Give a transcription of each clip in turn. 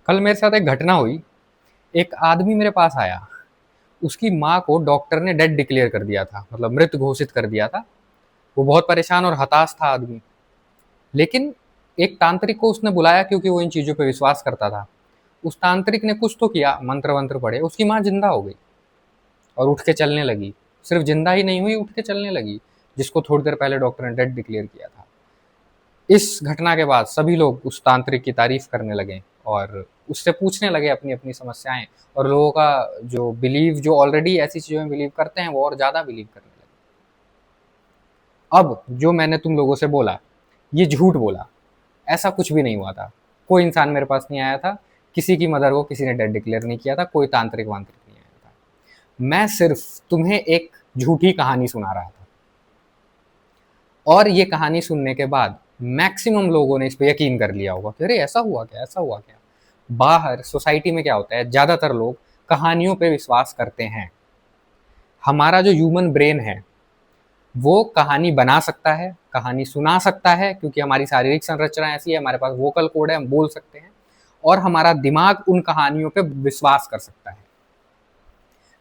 कल मेरे साथ एक घटना हुई। एक आदमी मेरे पास आया। उसकी माँ को डॉक्टर ने डेड डिक्लेयर कर दिया था, मतलब मृत घोषित कर दिया था। वो बहुत परेशान और हताश था आदमी। लेकिन एक तांत्रिक को उसने बुलाया, क्योंकि वो इन चीज़ों पे विश्वास करता था। उस तांत्रिक ने कुछ तो किया, मंत्र वंत्र पढ़े, उसकी माँ जिंदा हो गई और उठ के चलने लगी। सिर्फ जिंदा ही नहीं हुई, उठ के चलने लगी, जिसको थोड़ी देर पहले डॉक्टर ने डेड डिक्लेयर किया था। इस घटना के बाद सभी लोग उस तांत्रिक की तारीफ करने लगे और उससे पूछने लगे अपनी अपनी समस्याएं। और लोगों का जो बिलीव, जो ऑलरेडी ऐसी चीज़ों में बिलीव करते हैं, वो और ज़्यादा बिलीव करने लगे। अब जो मैंने तुम लोगों से बोला, ये झूठ बोला। ऐसा कुछ भी नहीं हुआ था। कोई इंसान मेरे पास नहीं आया था, किसी की मदर को किसी ने डेड डिक्लेयर नहीं किया था, कोई तांत्रिक वांत्रिक नहीं आया था। मैं सिर्फ तुम्हें एक झूठी कहानी सुना रहा था, और ये कहानी सुनने के बाद मैक्सिमम लोगों ने इस पे यकीन कर लिया होगा कि अरे ऐसा हुआ क्या, ऐसा हुआ क्या। बाहर सोसाइटी में क्या होता है, ज़्यादातर लोग कहानियों पे विश्वास करते हैं। हमारा जो ह्यूमन ब्रेन है, वो कहानी बना सकता है, कहानी सुना सकता है, क्योंकि हमारी शारीरिक संरचना ऐसी है, हमारे पास वोकल कोड है, हम बोल सकते हैं। और हमारा दिमाग उन कहानियों पे विश्वास कर सकता है।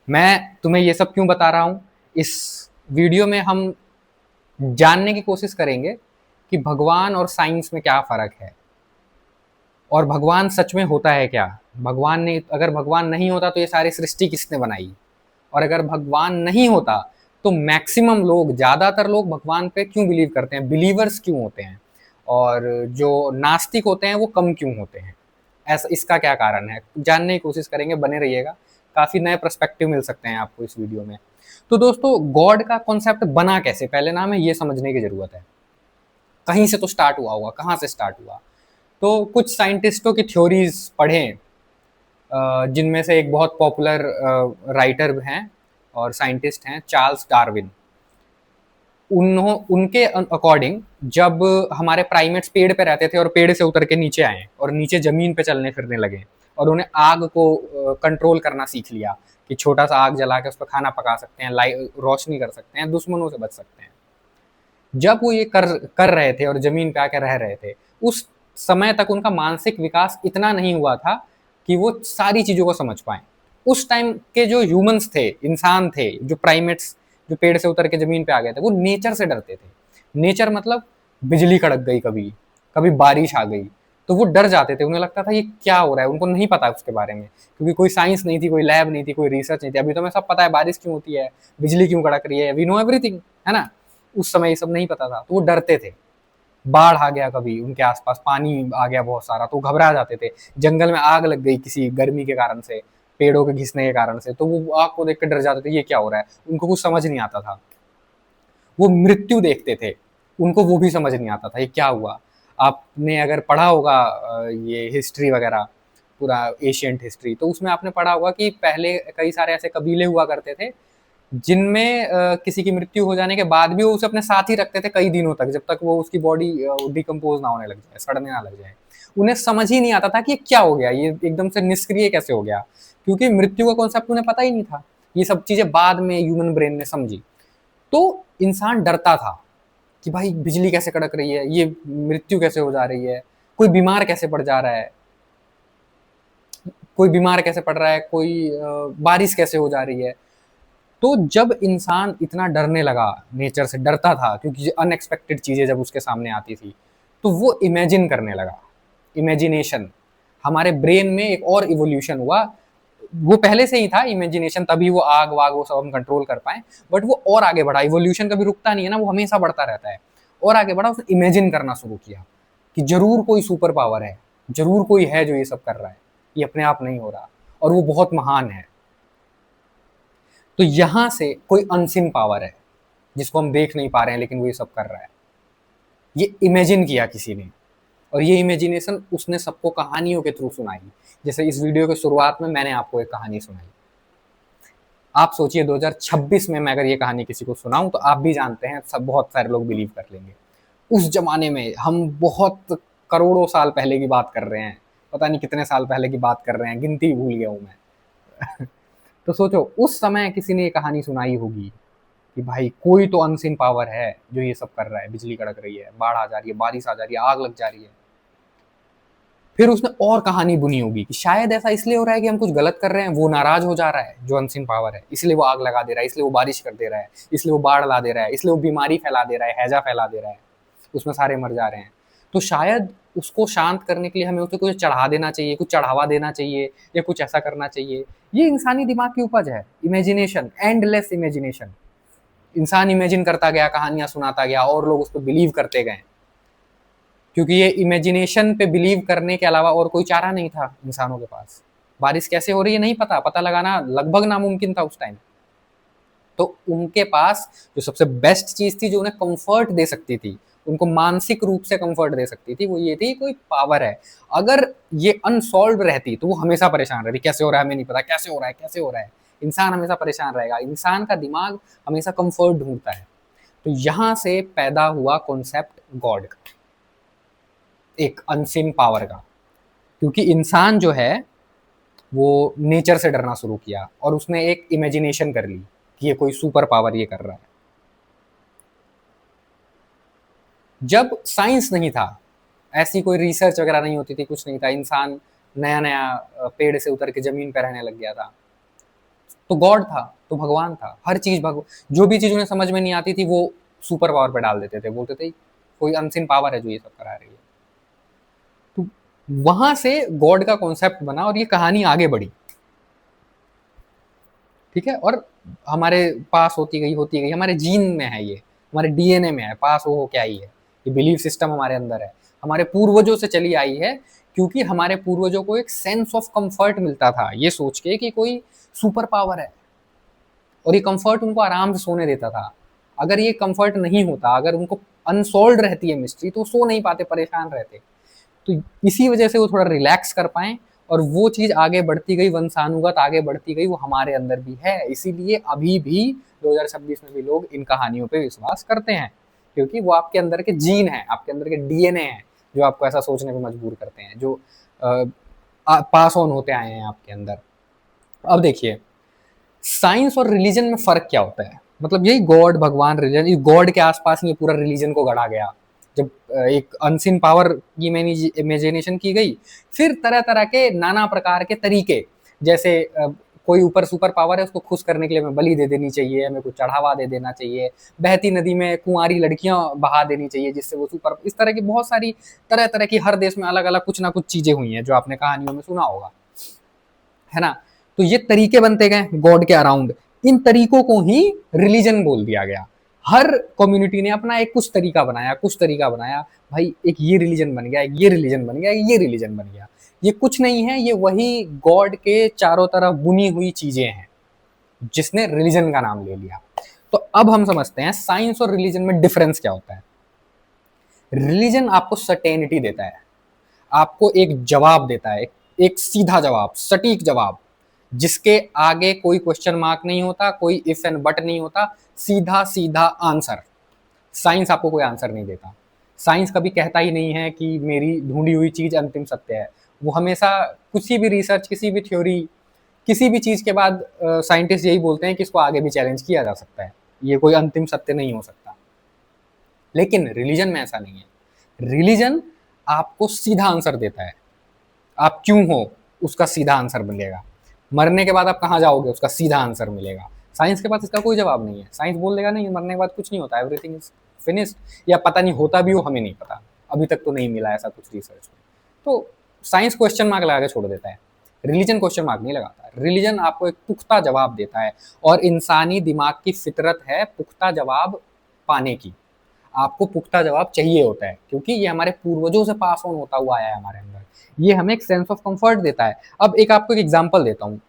मैं तुम्हें ये सब क्यों बता रहा हूँ? इस वीडियो में हम जानने की कोशिश करेंगे कि भगवान और साइंस में क्या फ़र्क है, और भगवान सच में होता है क्या। भगवान ने, अगर भगवान नहीं होता तो ये सारी सृष्टि किसने बनाई, और अगर भगवान नहीं होता तो मैक्सिमम लोग, ज़्यादातर लोग भगवान पे क्यों बिलीव करते हैं, बिलीवर्स क्यों होते हैं, और जो नास्तिक होते हैं वो कम क्यों होते हैं। ऐसा, इसका क्या कारण है, जानने की कोशिश करेंगे। बने रहिएगा, काफ़ी नए पर्सपेक्टिव मिल सकते हैं आपको इस वीडियो में। तो दोस्तों, गॉड का कॉन्सेप्ट बना कैसे, पहले ना हमें ये समझने की ज़रूरत है। कहीं से तो स्टार्ट हुआ होगा, कहाँ से स्टार्ट हुआ। तो कुछ साइंटिस्टों की थ्योरीज पढ़ें, जिनमें से एक बहुत पॉपुलर राइटर हैं और साइंटिस्ट हैं, चार्ल्स डार्विन। उनके अकॉर्डिंग, जब हमारे प्राइमेट्स पेड़ पे रहते थे और पेड़ से उतर के नीचे आए और नीचे जमीन पे चलने फिरने लगे, और उन्हें आग को कंट्रोल करना सीख लिया कि छोटा सा आग जला के उस पर खाना पका सकते हैं, रोशनी कर सकते हैं, दुश्मनों से बच सकते हैं। जब वो ये कर कर रहे थे और जमीन पे आके रह रहे थे, उस समय तक उनका मानसिक विकास इतना नहीं हुआ था कि वो सारी चीज़ों को समझ पाएँ। उस टाइम के जो ह्यूमन्स थे, इंसान थे, जो प्राइमेट्स, जो पेड़ से उतर के ज़मीन पे आ गए थे, वो नेचर से डरते थे। नेचर मतलब बिजली कड़क गई कभी, कभी बारिश आ गई, तो वो डर जाते थे। उन्हें लगता था ये क्या हो रहा है, उनको नहीं पता उसके बारे में, क्योंकि कोई साइंस नहीं थी, कोई लैब नहीं थी, कोई रिसर्च नहीं थी। अभी तो हमें सब पता है बारिश क्यों होती है, बिजली क्यों कड़क रही है, वी नो एवरीथिंग, है ना? उस समय ये सब नहीं पता था, तो वो डरते थे। बाढ़ आ गया कभी, उनके आसपास पानी आ गया बहुत सारा, तो घबरा जाते थे। जंगल में आग लग गई किसी गर्मी के कारण से, पेड़ों के घिसने के कारण से, तो वो आग को देख कर डर जाते थे, ये क्या हो रहा है। उनको कुछ समझ नहीं आता था। वो मृत्यु देखते थे, उनको वो भी समझ नहीं आता था ये क्या हुआ। आपने अगर पढ़ा होगा ये हिस्ट्री वगैरह, पूरा एशियंट हिस्ट्री, तो उसमें आपने पढ़ा होगा कि पहले कई सारे ऐसे कबीले हुआ करते थे, जिनमें किसी की मृत्यु हो जाने के बाद भी वो उसे अपने साथ ही रखते थे कई दिनों तक, जब तक वो उसकी बॉडी डिकम्पोज ना होने लग जाए, सड़ने ना लग जाए। उन्हें समझ ही नहीं आता था कि ये क्या हो गया, ये एकदम से निष्क्रिय कैसे हो गया, क्योंकि मृत्यु का कॉन्सेप्ट उन्हें पता ही नहीं था। ये सब चीजें बाद में ह्यूमन ब्रेन ने समझी। तो इंसान डरता था कि भाई बिजली कैसे कड़क रही है, ये मृत्यु कैसे हो जा रही है, कोई बीमार कैसे पड़ जा रहा है, कोई बीमार कैसे पड़ रहा है, कोई बारिश कैसे हो जा रही है। तो जब इंसान इतना डरने लगा, नेचर से डरता था, क्योंकि अनएक्सपेक्टेड चीज़ें जब उसके सामने आती थी, तो वो इमेजिन करने लगा। इमेजिनेशन, हमारे ब्रेन में एक और इवोल्यूशन हुआ। वो पहले से ही था इमेजिनेशन, तभी वो आग वाग वो सब हम कंट्रोल कर पाए। बट वो और आगे बढ़ा, इवोल्यूशन कभी रुकता नहीं है ना, वो हमेशा बढ़ता रहता है। और आगे बढ़ा, उसने इमेजिन करना शुरू किया कि जरूर कोई सुपर पावर है, जरूर कोई है जो ये सब कर रहा है, ये अपने आप नहीं हो रहा, और वो बहुत महान है। तो यहां से कोई अनसिन पावर है, जिसको हम देख नहीं पा रहे हैं, लेकिन वो ये सब कर रहा है। ये इमेजिन किया किसी ने, और ये इमेजिनेशन उसने सबको कहानियों के थ्रू सुनाई। जैसे इस वीडियो के शुरुआत में मैंने आपको एक कहानी सुनाई। आप सोचिए 2026 में मैं अगर ये कहानी किसी को सुनाऊं, तो आप भी जानते हैं, सब बहुत सारे लोग बिलीव कर लेंगे। उस जमाने में, हम बहुत करोड़ों साल पहले की बात कर रहे हैं, पता नहीं कितने साल पहले की बात कर रहे हैं, गिनती भूल गया हूं मैं। तो सोचो, उस समय किसी ने ये कहानी सुनाई होगी कि भाई कोई तो अनसीन पावर है जो ये सब कर रहा है, बिजली कड़क रही है, बाढ़ आ जा रही है, बारिश आ जा रही है, आग लग जा रही है। फिर उसने और कहानी बुनी होगी कि शायद ऐसा इसलिए हो रहा है कि हम कुछ गलत कर रहे हैं, वो नाराज हो जा रहा है जो अनसीन पावर है, इसलिए वो आग लगा दे रहा है, इसलिए वो बारिश कर दे रहा है, इसलिए वो बाढ़ ला दे रहा है, इसलिए वो बीमारी फैला दे रहा है, हैजा फैला दे रहा है, उसमें सारे मर जा रहे हैं। तो शायद उसको शांत करने के लिए हमें उसे कुछ चढ़ा देना चाहिए, कुछ चढ़ावा देना चाहिए, या कुछ ऐसा करना चाहिए। ये इंसानी दिमाग की उपज है, इमेजिनेशन, एंडलेस इमेजिनेशन। इंसान इमेजिन करता गया, कहानियां सुनाता गया और लोग उस पर बिलीव करते गए, क्योंकि ये इमेजिनेशन पे बिलीव करने के अलावा और कोई चारा नहीं था इंसानों के पास। बारिश कैसे हो रही है नहीं पता, पता लगाना लगभग नामुमकिन था उस टाइम। तो उनके पास जो सबसे बेस्ट चीज थी, जो उन्हें कंफर्ट दे सकती थी, उनको मानसिक रूप से कंफर्ट दे सकती थी, वो ये थी कोई पावर है। अगर ये अनसॉल्व रहती तो वो हमेशा परेशान रहती, कैसे हो रहा है हमें नहीं पता, कैसे हो रहा है, कैसे हो रहा है। इंसान हमेशा परेशान रहेगा, इंसान का दिमाग हमेशा कंफर्ट ढूंढता है। तो यहां से पैदा हुआ कॉन्सेप्ट गॉड का, एक अनसीन पावर का। क्योंकि इंसान जो है वो नेचर से डरना शुरू किया और उसने एक इमेजिनेशन कर ली कि ये कोई सुपर पावर ये कर रहा है। जब साइंस नहीं था, ऐसी कोई रिसर्च वगैरह नहीं होती थी, कुछ नहीं था, इंसान नया नया पेड़ से उतर के जमीन पर रहने लग गया था, तो गॉड था, तो भगवान था। हर चीज जो भी चीज उन्हें समझ में नहीं आती थी वो सुपर पावर पे डाल देते थे, बोलते थे कोई अनसीन पावर है जो ये सब करा रही है। तो वहां से गॉड का कॉन्सेप्ट बना और ये कहानी आगे बढ़ी, ठीक है। और हमारे पास होती गई, हमारे जीन में है ये, हमारे डीएनए में है, पास हो क्या ही है, ये बिलीफ सिस्टम हमारे अंदर है, हमारे पूर्वजों से चली आई है। क्योंकि हमारे पूर्वजों को एक सेंस ऑफ कंफर्ट मिलता था ये सोच के कि कोई सुपर पावर है, और ये कंफर्ट उनको आराम से सोने देता था। अगर ये कंफर्ट नहीं होता, अगर उनको अनसोल्व रहती है मिस्ट्री, तो सो नहीं पाते, परेशान रहते। तो इसी वजह से वो थोड़ा रिलैक्स कर पाए, और वो चीज आगे बढ़ती गई, वंशानुगत आगे बढ़ती गई, वो हमारे अंदर भी है। इसीलिए अभी भी 2026 में भी लोग इन कहानियों पे विश्वास करते हैं, क्योंकि वो आपके अंदर के जीन है, आपके अंदर के डीएनए हैं, जो आपको ऐसा सोचने पे मजबूर करते हैं, जो पास ऑन होते आए हैं आपके अंदर। अब देखिए, साइंस और रिलीजन में फर्क क्या होता है। मतलब यही गॉड, भगवान, रिलीजन, इस गॉड के आसपास ये पूरा रिलीजन को गढ़ा गया। जब एक अनसीन पावर की इमेजिनेशन की गई, फिर तरह तरह के नाना प्रकार के तरीके, जैसे कोई ऊपर सुपर पावर है, उसको खुश करने के लिए हमें बलि दे देनी चाहिए, हमें कुछ चढ़ावा दे देना चाहिए, बहती नदी में कुंवारी लड़कियां बहा देनी चाहिए जिससे वो सुपर, इस तरह की बहुत सारी तरह तरह की, हर देश में अलग अलग कुछ ना कुछ चीजें हुई हैं जो आपने कहानियों में सुना होगा, है ना। तो ये तरीके बनते गए गॉड के अराउंड, इन तरीकों को ही रिलीजन बोल दिया गया। हर कम्युनिटी ने अपना एक कुछ तरीका बनाया, कुछ तरीका बनाया, भाई एक ये रिलीजन बन गया, एक ये रिलीजन बन गया, ये रिलीजन बन गया। ये कुछ नहीं है, ये वही गॉड के चारों तरफ बुनी हुई चीजें हैं जिसने रिलीजन का नाम ले लिया। तो अब हम समझते हैं साइंस और रिलीजन में डिफरेंस क्या होता है। रिलीजन आपको सर्टेनिटी देता है, आपको एक जवाब देता है, एक सीधा जवाब, सटीक जवाब, जिसके आगे कोई क्वेश्चन मार्क नहीं होता, कोई इफ एंड बट नहीं होता, सीधा सीधा आंसर। साइंस आपको कोई आंसर नहीं देता। साइंस कभी कहता ही नहीं है कि मेरी ढूंढी हुई चीज अंतिम सत्य है। वो हमेशा किसी भी रिसर्च, किसी भी थ्योरी, किसी भी चीज के बाद साइंटिस्ट यही बोलते हैं कि इसको आगे भी चैलेंज किया जा सकता है, ये कोई अंतिम सत्य नहीं हो सकता। लेकिन रिलीजन में ऐसा नहीं है। रिलीजन आपको सीधा आंसर देता है, आप क्यों हो उसका सीधा आंसर मिलेगा, मरने के बाद आप कहाँ जाओगे उसका सीधा आंसर मिलेगा। साइंस के पास इसका कोई जवाब नहीं है। साइंस बोल देगा नहीं, मरने के बाद कुछ नहीं होता, एवरीथिंग इज फिनिश्ड, या पता नहीं होता भी हो, हमें नहीं पता, अभी तक तो नहीं मिला ऐसा कुछ रिसर्च में। तो साइंस क्वेश्चन मार्क लगा के छोड़ देता है, रिलीजन क्वेश्चन मार्क नहीं लगाता। रिलीजन आपको एक पुख्ता जवाब देता है, और इंसानी दिमाग की फितरत है पुख्ता जवाब पाने की। आपको पुख्ता जवाब चाहिए होता है, क्योंकि ये हमारे पूर्वजों से पास ऑन होता हुआ आया है हमारे अंदर। ये हमें एक सेंस ऑफ कंफर्ट देता है। अब एक आपको एक एग्जांपल देता हूँ।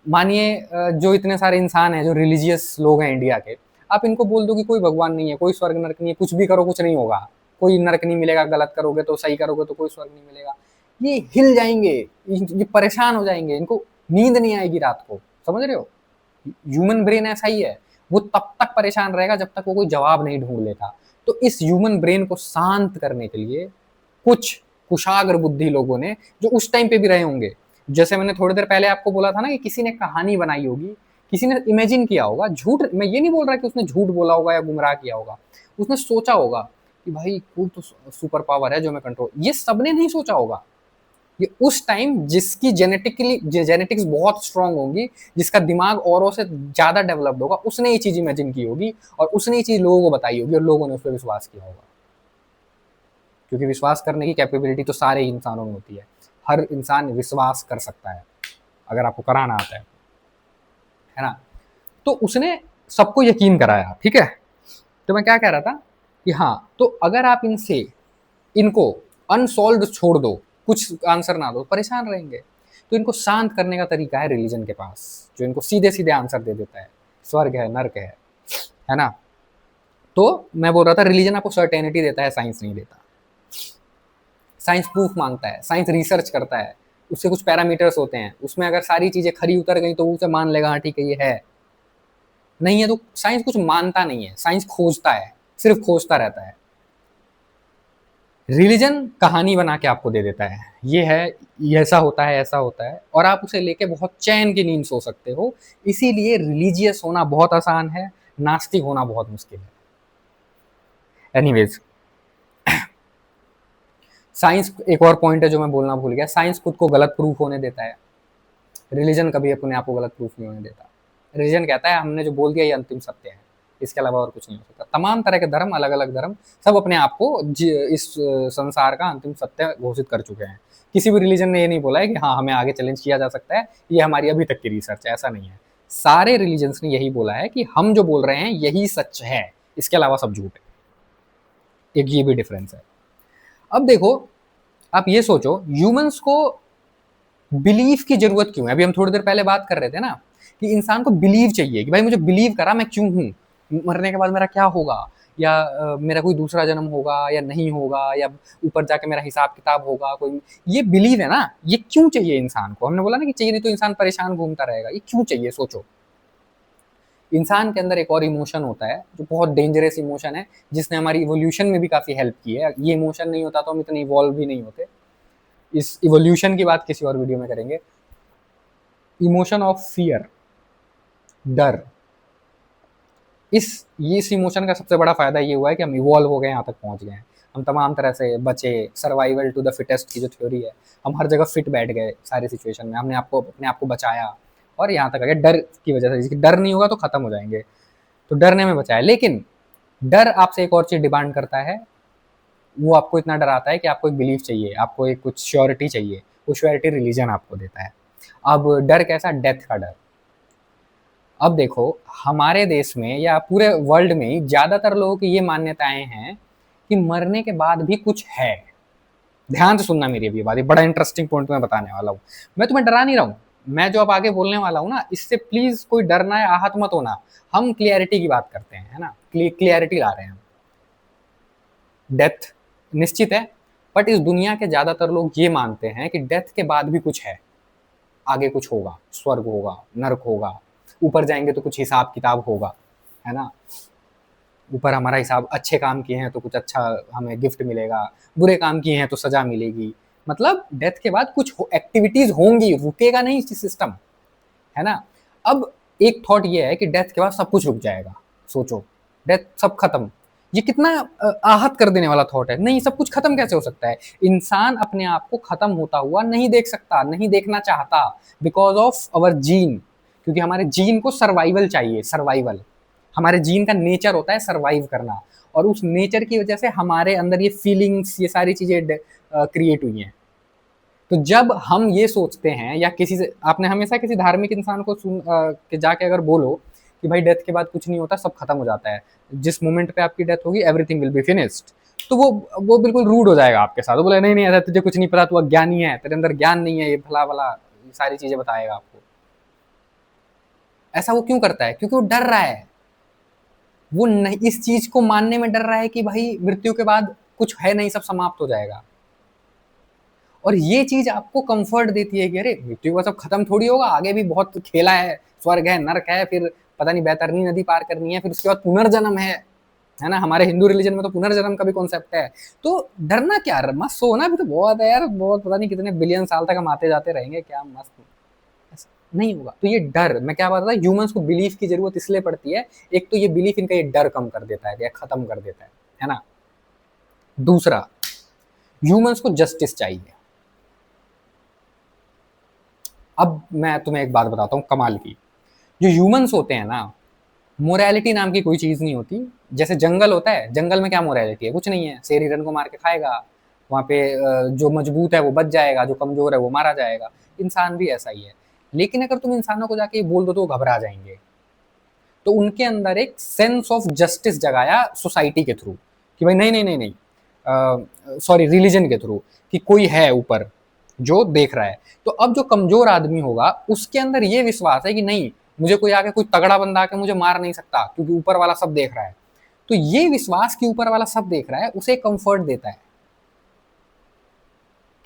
मानिए जो इतने सारे इंसान हैं जो रिलीजियस लोग हैं इंडिया के, आप इनको बोल दो कि कोई भगवान नहीं है, कोई स्वर्ग नरक नहीं है, कुछ भी करो कुछ नहीं होगा, कोई नरक नहीं मिलेगा, गलत करोगे तो, सही करोगे तो कोई स्वर्ग नहीं मिलेगा, ये हिल जाएंगे, ये परेशान हो जाएंगे, इनको नींद नहीं आएगी रात को। समझ रहे हो, ह्यूमन ब्रेन ऐसा ही है, वो तब तक परेशान रहेगा जब तक वो कोई जवाब नहीं ढूंढ लेता। तो इस ह्यूमन ब्रेन को शांत करने के लिए कुछ कुशाग्र बुद्धि लोगों ने, जो उस टाइम पे भी रहे होंगे, जैसे मैंने थोड़ी देर पहले आपको बोला था ना कि किसी ने कहानी बनाई होगी, किसी ने इमेजिन किया होगा, झूठ, मैं ये नहीं बोल रहा कि उसने झूठ बोला होगा या गुमराह किया होगा, उसने सोचा होगा कि भाई कोई तो सुपर पावर है जो मैं कंट्रोल, ये सबने नहीं सोचा होगा। ये उस टाइम जिसकी जेनेटिक्स बहुत स्ट्रांग होगी, जिसका दिमाग औरों से ज्यादा डेवलप्ड होगा, उसने ये चीज इमेजिन की होगी और उसने ये चीज लोगों को बताई होगी और लोगों ने उस पर विश्वास किया होगा। क्योंकि विश्वास करने की कैपेबिलिटी तो सारे इंसानों में होती है, हर इंसान विश्वास कर सकता है अगर आपको कराना आता है ना। तो उसने सबको यकीन कराया, ठीक है। तो मैं क्या कह रहा था कि हाँ, तो अगर आप इनको अनसॉल्व छोड़ दो, कुछ आंसर ना दो, परेशान रहेंगे। तो इनको शांत करने का तरीका है रिलीजन के पास, जो इनको सीधे सीधे आंसर दे देता है, स्वर्ग है नर्क है ना। तो मैं बोल रहा था रिलीजन आपको सर्टेनिटी देता है, साइंस नहीं देता। साइंस प्रूफ मांगता है, साइंस रिसर्च करता है, उससे कुछ पैरामीटर्स होते हैं, उसमें अगर सारी चीजें खरी उतर गई तो उसे मान लेगा हाँ ठीक है ये है, नहीं है तो साइंस कुछ मानता नहीं है, साइंस खोजता है, सिर्फ खोजता रहता है। रिलीजन कहानी बना के आपको दे देता है, ये है, ये ऐसा होता है, ऐसा होता है, और आप उसे लेके बहुत चैन की नींद सो सकते हो। इसीलिए रिलीजियस होना बहुत आसान है, नास्तिक होना बहुत मुश्किल है। एनीवेज, साइंस एक और पॉइंट है जो मैं बोलना भूल गया, साइंस खुद को गलत प्रूफ होने देता है, रिलीजन कभी अपने आप को गलत प्रूफ नहीं होने देता। रिलीजन कहता है हमने जो बोल दिया ये अंतिम सत्य है, इसके अलावा और कुछ नहीं हो सकता। तमाम तरह के धर्म, अलग अलग धर्म, सब अपने आप को इस संसार का अंतिम सत्य घोषित कर चुके हैं। किसी भी रिलीजन ने ये नहीं बोला है कि हाँ हमें आगे चैलेंज किया जा सकता है, ये हमारी अभी तक की रिसर्च है, ऐसा नहीं है। सारे रिलीजन्स ने यही बोला है कि हम जो बोल रहे हैं यही सच है, इसके अलावा सब झूठ है। एक ये भी डिफरेंस है। अब देखो, आप ये सोचो ह्यूमंस को बिलीफ की जरूरत क्यों है। अभी हम थोड़ी देर पहले बात कर रहे थे ना कि इंसान को बिलीव चाहिए कि भाई मुझे बिलीव करा मैं क्यों हूं, मरने के बाद मेरा क्या होगा, या मेरा कोई दूसरा जन्म होगा या नहीं होगा, या ऊपर जाके मेरा हिसाब किताब होगा कोई, ये बिलीव है ना, ये क्यों चाहिए इंसान को। हमने बोला ना कि चाहिए, नहीं तो इंसान परेशान घूमता रहेगा, ये क्यों चाहिए सोचो। इंसान के अंदर एक और इमोशन होता है जो बहुत डेंजरस इमोशन है, जिसने हमारी इवोल्यूशन में भी काफी हेल्प की है। ये इमोशन नहीं होता तो हम इतने इवॉल्व भी नहीं होते। इस इवोल्यूशन की बात किसी और वीडियो में करेंगे। इमोशन ऑफ फियर, डर। इस इमोशन का सबसे बड़ा फायदा ये हुआ है कि हम इवॉल्व हो गए, यहाँ तक पहुंच गए हैं, हम तमाम तरह से बचे। सर्वाइवल टू द फिटेस्ट की जो थ्योरी है, हम हर जगह फिट बैठ गए सारी सिचुएशन में, हमने अपने आप को बचाया और यहाँ तक आ गए डर की वजह से। डर नहीं होगा तो खत्म हो जाएंगे, तो डरने में बचाया। लेकिन डर आपसे एक और चीज डिमांड करता है, वो आपको इतना डराता है कि आपको एक बिलीफ चाहिए, आपको एक कुछ श्योरिटी चाहिए, वो श्योरिटी रिलीजन आपको देता है। अब डर कैसा, डेथ का डर। अब देखो हमारे देश में या पूरे वर्ल्ड में ही ज्यादातर लोगों की ये मान्यताएं हैं कि मरने के बाद भी कुछ है। ध्यान से सुनना मेरी अभी बात, ये बड़ा इंटरेस्टिंग पॉइंट मैं बताने वाला हूँ। मैं तुम्हें डरा नहीं रहा हूँ, मैं जो अब आगे बोलने वाला हूँ ना, इससे प्लीज कोई डरना या आहत मत होना। हम क्लियरिटी की बात करते हैं, है ना, क्लियरिटी ला रहे हैं। डेथ निश्चित है, बट इस दुनिया के ज्यादातर लोग ये मानते हैं कि डेथ के बाद भी कुछ है, आगे कुछ होगा, स्वर्ग होगा, नर्क होगा, ऊपर जाएंगे तो कुछ हिसाब किताब होगा, है ना। ऊपर हमारा हिसाब, अच्छे काम किए हैं तो कुछ अच्छा हमें गिफ्ट मिलेगा, बुरे काम किए हैं तो सजा मिलेगी। मतलब डेथ के बाद कुछ एक्टिविटीज होंगी, रुकेगा नहीं सिस्टम, है ना। अब एक थॉट ये है कि डेथ के बाद सब कुछ रुक जाएगा। सोचो, डेथ सब खत्म, ये कितना आहत कर देने वाला थॉट है। नहीं, सब कुछ खत्म कैसे हो सकता है। इंसान अपने आप को खत्म होता हुआ नहीं देख सकता, नहीं देखना चाहता, बिकॉज ऑफ अवर जीन। क्योंकि हमारे जीन को सर्वाइवल चाहिए, सर्वाइवल। हमारे जीन का नेचर होता है सर्वाइव करना, और उस नेचर की वजह से हमारे अंदर ये फीलिंग्स, ये सारी चीजें क्रिएट हुई हैं। तो जब हम ये सोचते हैं, या किसी से आपने हमेशा किसी धार्मिक इंसान को के जाके अगर बोलो कि भाई डेथ के बाद कुछ नहीं होता, सब खत्म हो जाता है, जिस मोमेंट पे आपकी डेथ होगी एवरीथिंग विल बी फिनिश्ड, तो वो बिल्कुल रूड हो जाएगा आपके साथ। वो बोले नहीं नहीं, ऐसा तुझे कुछ नहीं पता, तू अज्ञानी है, तेरे अंदर ज्ञान नहीं है, ये भला भला ये सारी चीजें बताएगा आपको। ऐसा वो क्यों करता है? क्योंकि वो डर रहा है, वो नहीं, इस चीज को मानने में डर रहा है कि भाई मृत्यु के बाद कुछ है नहीं, सब समाप्त हो जाएगा। और ये चीज आपको कंफर्ट देती है कि अरे मृत्यु का सब खत्म थोड़ी होगा, आगे भी बहुत खेला है, स्वर्ग है, नरक है, फिर पता नहीं बैतरनी नदी पार करनी है, फिर उसके बाद पुनर्जन्म है ना। हमारे हिंदू रिलीजन में तो पुनर्जन्म का भी कॉन्सेप्ट है। तो डरना क्या, मस्त सोना भी तो बहुत है यार, बहुत पता नहीं कितने बिलियन साल तक हम आते जाते रहेंगे, क्या मस्त नहीं होगा। तो ये डर, मैं क्या बात रहा, ह्यूमंस को बिलीफ की जरूरत इसलिए पड़ती है, एक तो ये बिलीफ इनका ये डर कम कर देता है या खत्म कर देता है ना। दूसरा, ह्यूमंस को जस्टिस चाहिए। अब मैं तुम्हें एक बात बताता हूँ कमाल की, जो ह्यूमंस होते हैं ना, मोरालिटी नाम की कोई चीज़ नहीं होती। जैसे जंगल होता है, जंगल में क्या मोरालिटी है? कुछ नहीं है, शेर हिरन को मार के खाएगा, वहाँ पे जो मजबूत है वो बच जाएगा, जो कमज़ोर है वो मारा जाएगा। इंसान भी ऐसा ही है। लेकिन अगर तुम इंसानों को जाके बोल दो तो वो घबरा जाएंगे। तो उनके अंदर एक सेंस ऑफ जस्टिस जगाया सोसाइटी के थ्रू, कि भाई नहीं नहीं नहीं नहीं, सॉरी रिलीजन के थ्रू, कि कोई है ऊपर जो देख रहा है। तो अब जो कमजोर आदमी होगा उसके अंदर ये विश्वास है कि नहीं, मुझे कोई आके, कोई तगड़ा बंदा आके मुझे मार नहीं सकता, क्योंकि ऊपर वाला सब देख रहा है। तो ये विश्वास कि ऊपर वाला सब देख रहा है उसे कंफर्ट देता है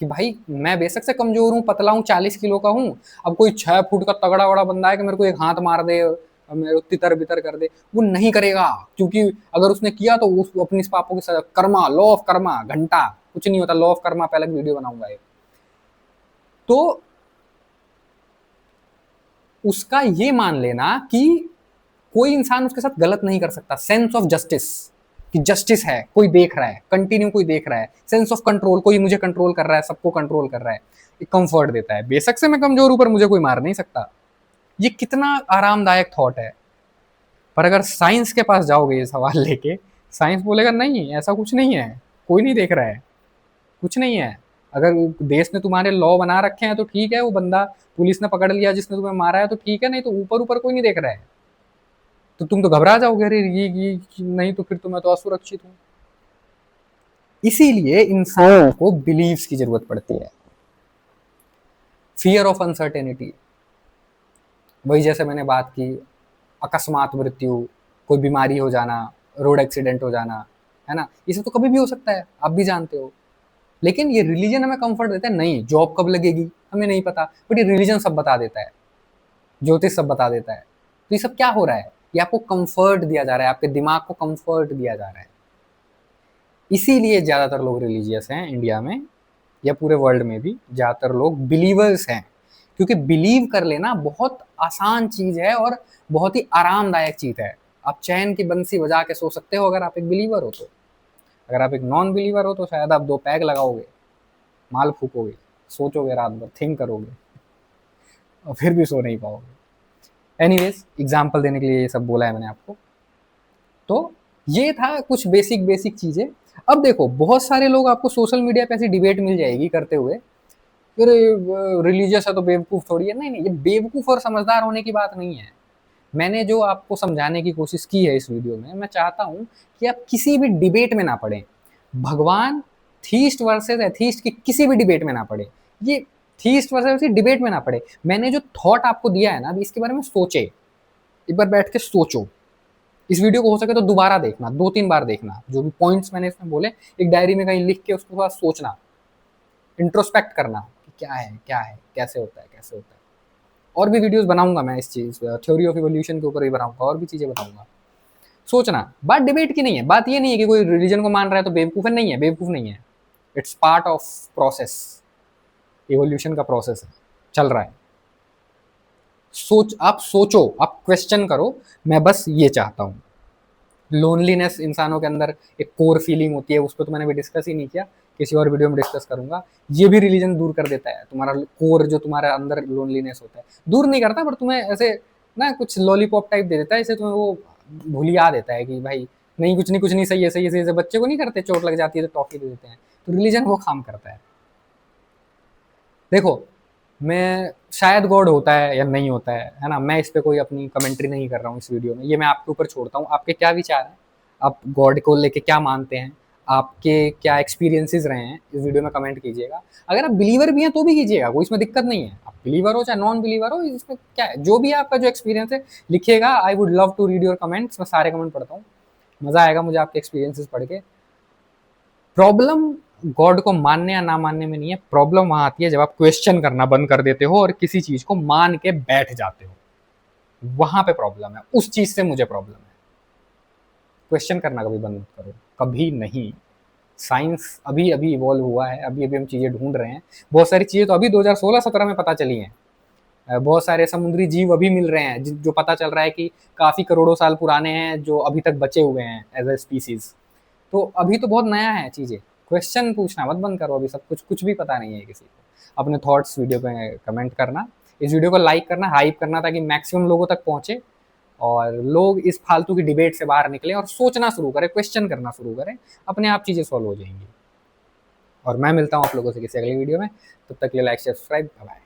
कि भाई मैं बेशक से कमजोर हूँ, पतला हूँ, 40 किलो का हूँ, अब कोई 6 फुट का तगड़ा बड़ा बंदा है कि मेरे को एक हाथ मार दे, मेरे को तितर बितर कर दे, वो नहीं करेगा। क्योंकि अगर उसने किया तो उस अपनी पापों की सजा, कर्मा, लॉ ऑफ कर्मा, घंटा कुछ नहीं होता, लॉ ऑफ कर्मा पे अलग वीडियो बनाऊंगा एक। तो उसका ये मान लेना कि कोई इंसान उसके साथ गलत नहीं कर सकता, सेंस ऑफ जस्टिस, कि जस्टिस है, कोई देख रहा है, कंटिन्यू कोई देख रहा है, सेंस ऑफ कंट्रोल, कोई मुझे कंट्रोल कर रहा है, सबको कंट्रोल कर रहा है, एक कंफर्ट देता है। बेशक से मैं कमजोर हूं पर मुझे कोई मार नहीं सकता। ये कितना आरामदायक थॉट है। पर अगर साइंस के पास जाओगे ये सवाल लेके, साइंस बोलेगा नहीं ऐसा कुछ नहीं है, कोई नहीं देख रहा है, कुछ नहीं है। अगर देश ने तुम्हारे लॉ बना रखे हैं तो ठीक है, वो बंदा पुलिस ने पकड़ लिया जिसने तुम्हें मारा है तो ठीक है, नहीं तो ऊपर ऊपर कोई नहीं देख रहा है तो तुम तो घबरा जाओगे, अरे ये नहीं तो फिर तो मैं तो असुरक्षित हूँ। इसीलिए इंसान को बिलीव्स की जरूरत पड़ती है। फियर ऑफ अनसर्टेनिटी, वही जैसे मैंने बात की, अकस्मात मृत्यु, कोई बीमारी हो जाना, रोड एक्सीडेंट हो जाना, है ना, ये सब तो कभी भी हो सकता है, आप भी जानते हो। लेकिन ये रिलीजन हमें कंफर्ट देता है, नहीं जॉब कब लगेगी हमें नहीं पता, बट ये रिलीजन सब बता देता है, ज्योतिष सब बता देता है। तो ये सब क्या हो रहा है? ये आपको कंफर्ट दिया जा रहा है, आपके दिमाग को कंफर्ट दिया जा रहा है। इसीलिए ज्यादातर लोग रिलीजियस हैं इंडिया में, या पूरे वर्ल्ड में भी ज्यादातर लोग बिलीवर्स हैं, क्योंकि बिलीव कर लेना बहुत आसान चीज है और बहुत ही आरामदायक चीज है। आप चैन की बंसी बजा के सो सकते हो अगर आप एक बिलीवर हो तो। अगर आप एक नॉन बिलीवर हो तो शायद आप 2 पैग लगाओगे, माल फूकोगे, सोचोगे रात भर, थिंक करोगे और फिर भी सो नहीं पाओगे। एनीवेज, एग्जाम्पल देने के लिए ये सब बोला है मैंने आपको। तो ये था कुछ बेसिक बेसिक चीजें। अब देखो बहुत सारे लोग आपको सोशल मीडिया पे ऐसी डिबेट मिल जाएगी करते हुए, फिर रिलीजियस है तो बेवकूफ थोड़ी है। नहीं नहीं, ये बेवकूफ और समझदार होने की बात नहीं है। मैंने जो आपको समझाने की कोशिश की है इस वीडियो में, मैं चाहता हूं कि आप किसी भी डिबेट में ना पड़े, भगवान थीस्ट वर्सेस एथीस्ट की किसी भी डिबेट में ना पड़े, ये थीस्ट वर्सेस डिबेट में ना पड़े। मैंने जो थॉट आपको दिया है ना, अभी इसके बारे में सोचे, एक बार बैठ के सोचो। इस वीडियो को हो सके तो दोबारा देखना, 2-3 बार देखना, जो भी पॉइंट्स मैंने इसमें बोले एक डायरी में कहीं लिख के उसके बाद सोचना, इंट्रोस्पेक्ट करना कि क्या है, कैसे होता है, कैसे होता है। और भी वीडियोस बनाऊंगा मैं इस चीज, थ्योरी ऑफ इवोल्यूशन के ऊपर भी बनाऊंगा, और भी चीजें बताऊंगा। सोचना, बात डिबेट की नहीं है, बात ये नहीं है कि कोई रिलीजन को मान रहा है तो बेवकूफ है, नहीं है, बेवकूफ नहीं है। It's part of process, evolution का प्रोसेस है, चल रहा है। आप सोचो, आप क्वेश्चन करो, मैं बस ये चाहता हूँ। लोनलीनेस इंसानों के अंदर एक कोर फीलिंग होती है, उस पर तो मैंने भी डिस्कस ही नहीं किया, किसी और वीडियो में डिस्कस करूंगा। ये भी रिलीजन दूर कर देता है, तुम्हारा कोर जो तुम्हारे अंदर लोनलीनेस होता है दूर नहीं करता, पर तुम्हें ऐसे ना कुछ लॉलीपॉप टाइप दे देता है, इसे तुम्हें वो भूलिया देता है कि भाई नहीं, कुछ नहीं, सही है, सही है, सही है। बच्चे को नहीं करते, चोट लग जाती है तो टॉफी दे देते हैं, तो रिलीजन वो काम करता है। देखो, मैं शायद गॉड होता है या नहीं होता है ना, मैं इस पे कोई अपनी कमेंट्री नहीं कर रहा हूँ इस वीडियो में, ये मैं आपके ऊपर छोड़ता हूँ, आपके क्या विचार हैं, आप गॉड को लेके क्या मानते हैं, आपके क्या एक्सपीरियंसेस रहे हैं, इस वीडियो में कमेंट कीजिएगा। अगर आप बिलीवर भी हैं तो भी कीजिएगा, कोई इसमें दिक्कत नहीं है, आप बिलीवर हो चाहे नॉन बिलीवर हो, इसमें क्या है, जो भी आपका जो एक्सपीरियंस है लिखिएगा। I would love to read your comments, मैं सारे कमेंट पढ़ता हूँ, मजा आएगा मुझे आपके एक्सपीरियंसेस पढ़ के। प्रॉब्लम गॉड को मानने या ना मानने में नहीं है, प्रॉब्लम वहां आती है जब आप क्वेश्चन करना बंद कर देते हो और किसी चीज को मान के बैठ जाते हो, वहां पे प्रॉब्लम है, उस चीज से मुझे प्रॉब्लम है। क्वेश्चन करना कभी बंद मत करो, कभी नहीं। साइंस अभी अभी इवॉल्व हुआ है, अभी अभी हम चीजें ढूंढ रहे हैं, बहुत सारी चीजें तो अभी 2016-17 में पता चली हैं। बहुत सारे समुद्री जीव अभी मिल रहे हैं जो पता चल रहा है कि काफी करोड़ों साल पुराने हैं, जो अभी तक बचे हुए हैं एज अ स्पीसीज। तो अभी तो बहुत नया है चीजें, क्वेश्चन पूछना मत बंद करो, अभी सब कुछ भी पता नहीं है किसी को। अपने थॉट्स वीडियो पे कमेंट करना, इस वीडियो को लाइक करना, हाइप करना, ताकि मैक्सिमम लोगों तक पहुंचे और लोग इस फालतू की डिबेट से बाहर निकले और सोचना शुरू करें, क्वेश्चन करना शुरू करें, अपने आप चीज़ें सॉल्व हो जाएंगी। और मैं मिलता हूँ आप लोगों से किसी अगली वीडियो में, तब तक के लिए लाइक शेयर सब्सक्राइब, बाय।